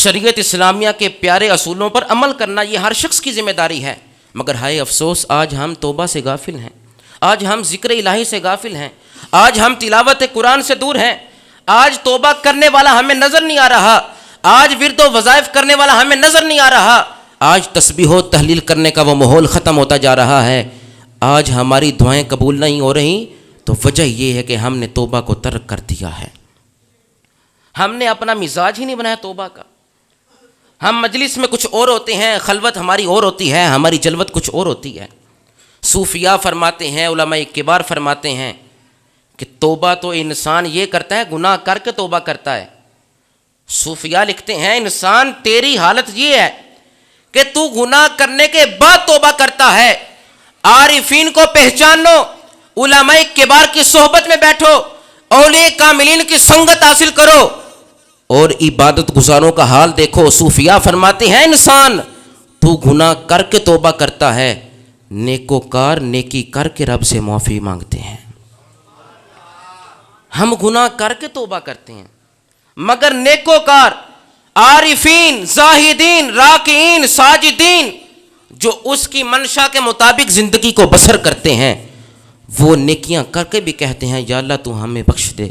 شریعت اسلامیہ کے پیارے اصولوں پر عمل کرنا یہ ہر شخص کی ذمہ داری ہے، مگر ہائے افسوس آج ہم توبہ سے غافل ہیں، آج ہم ذکر الہی سے غافل ہیں، آج ہم تلاوت قرآن سے دور ہیں، آج توبہ کرنے والا ہمیں نظر نہیں آ رہا، آج ورد و وظائف کرنے والا ہمیں نظر نہیں آ رہا، آج تسبیح و تحلیل کرنے کا وہ ماحول ختم ہوتا جا رہا ہے، آج ہماری دعائیں قبول نہیں ہو رہی، تو وجہ یہ ہے کہ ہم نے توبہ کو ترک کر دیا ہے۔ ہم نے اپنا مزاج ہی نہیں بنایا توبہ کا۔ ہم مجلس میں کچھ اور ہوتے ہیں، خلوت ہماری اور ہوتی ہے، ہماری جلوت کچھ اور ہوتی ہے۔ صوفیاء فرماتے ہیں، علماء کبار فرماتے ہیں کہ توبہ تو انسان یہ کرتا ہے، گناہ کر کے توبہ کرتا ہے۔ صوفیاء لکھتے ہیں انسان تیری حالت یہ ہے کہ تو گناہ کرنے کے بعد توبہ کرتا ہے۔ عارفین کو پہچانو، علماء کبار کی صحبت میں بیٹھو، اولیاء کاملین کی سنگت حاصل کرو، اور عبادت گزاروں کا حال دیکھو۔ صوفیاء فرماتے ہیں انسان تو گناہ کر کے توبہ کرتا ہے، نیکوکار نیکی کر کے رب سے معافی مانگتے ہیں۔ ہم گناہ کر کے توبہ کرتے ہیں، مگر نیکوکار، عارفین، زاہدین، راکعین، ساجدین جو اس کی منشا کے مطابق زندگی کو بسر کرتے ہیں، وہ نیکیاں کر کے بھی کہتے ہیں یا اللہ تو ہمیں بخش دے۔